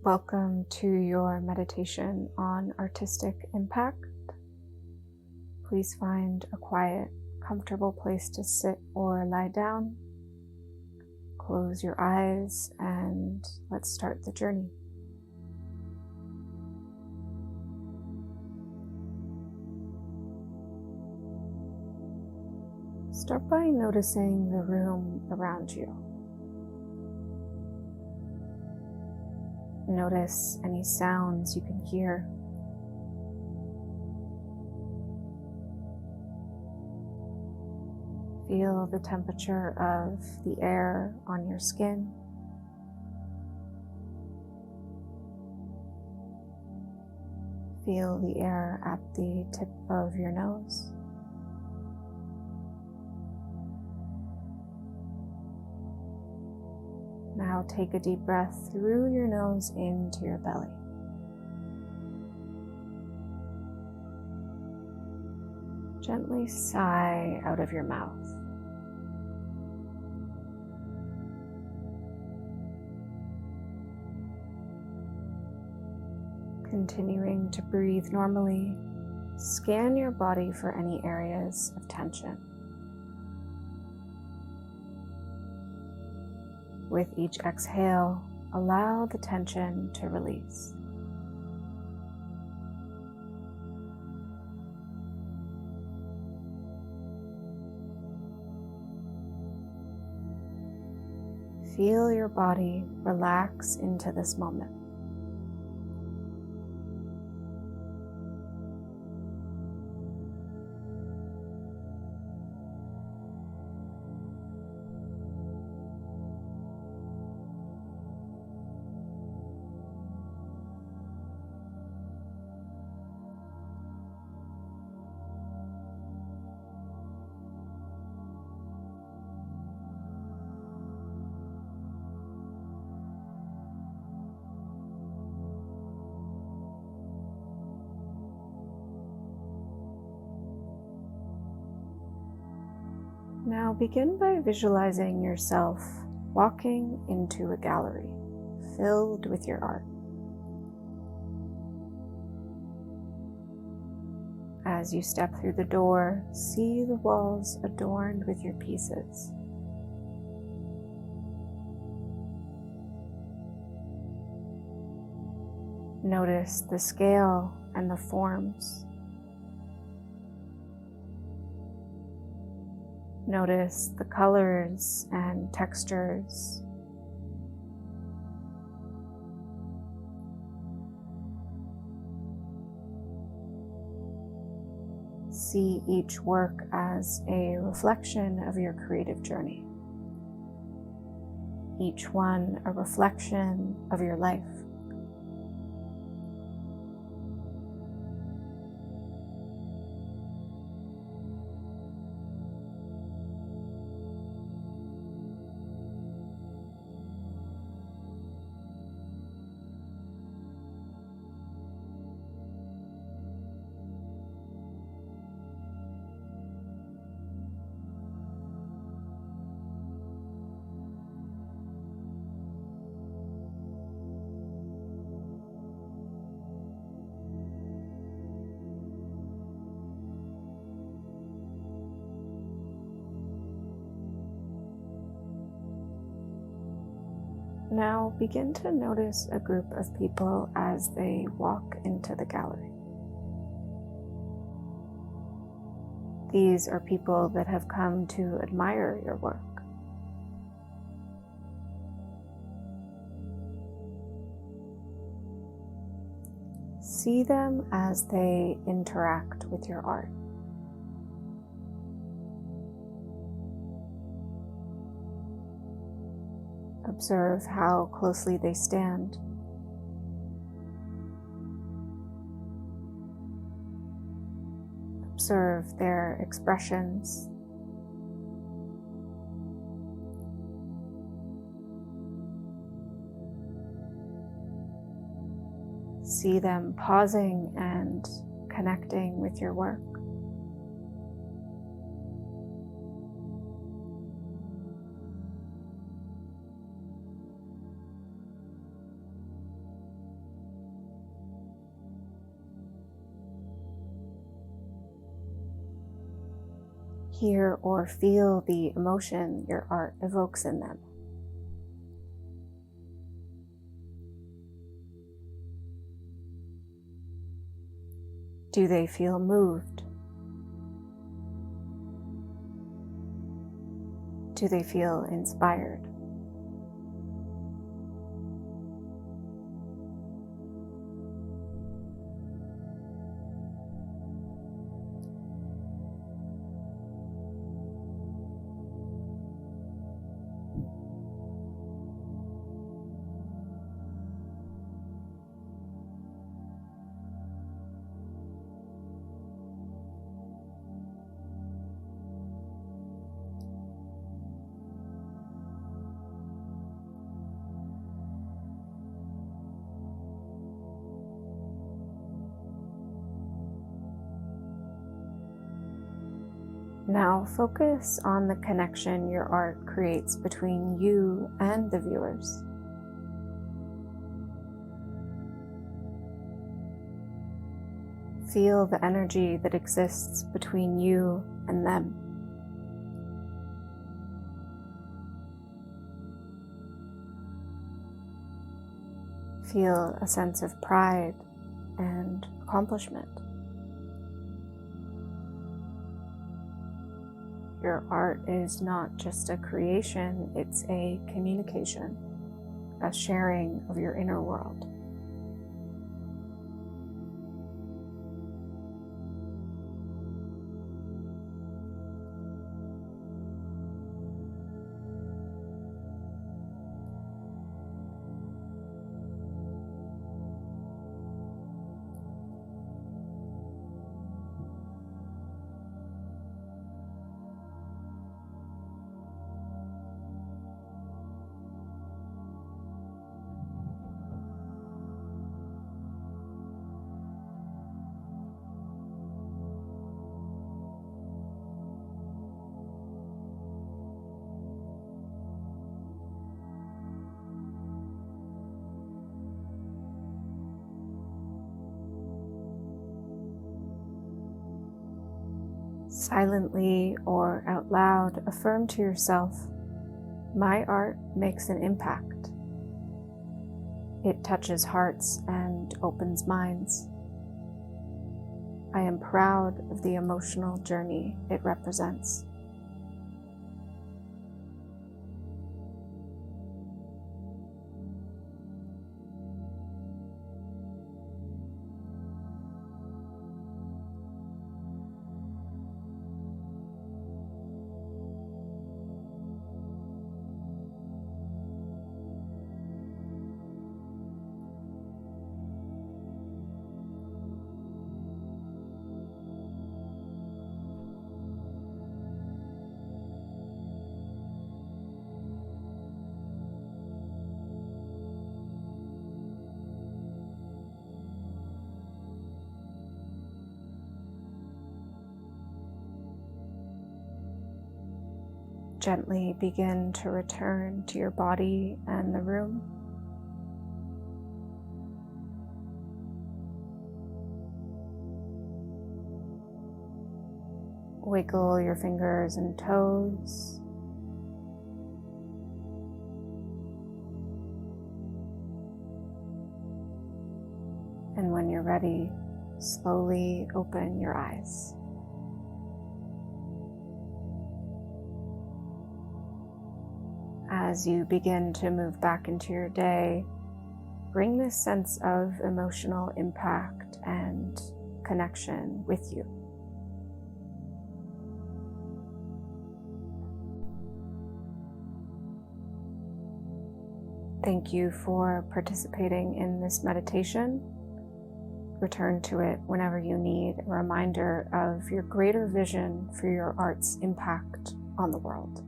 Welcome to your meditation on artistic impact. Please find a quiet, comfortable place to sit or lie down. Close your eyes and let's start the journey. Start by noticing the room around you. Notice any sounds you can hear. Feel the temperature of the air on your skin. Feel the air at the tip of your nose. Now take a deep breath through your nose into your belly. Gently sigh out of your mouth. Continuing to breathe normally, scan your body for any areas of tension. With each exhale, allow the tension to release. Feel your body relax into this moment. Now begin by visualizing yourself walking into a gallery filled with your art. As you step through the door, see the walls adorned with your pieces. Notice the scale and the forms. Notice the colors and textures. See each work as a reflection of your creative journey. Each one a reflection of your life. Now begin to notice a group of people as they walk into the gallery. These are people that have come to admire your work. See them as they interact with your art. Observe how closely they stand. Observe their expressions. See them pausing and connecting with your work. Hear or feel the emotion your art evokes in them. Do they feel moved? Do they feel inspired? Now focus on the connection your art creates between you and the viewers. Feel the energy that exists between you and them. Feel a sense of pride and accomplishment. Your art is not just a creation, it's a communication, a sharing of your inner world. Silently or out loud, affirm to yourself, "My art makes an impact. It touches hearts and opens minds. I am proud of the emotional journey it represents." Gently begin to return to your body and the room. Wiggle your fingers and toes. And when you're ready, slowly open your eyes. As you begin to move back into your day, bring this sense of emotional impact and connection with you. Thank you for participating in this meditation. Return to it whenever you need a reminder of your greater vision for your art's impact on the world.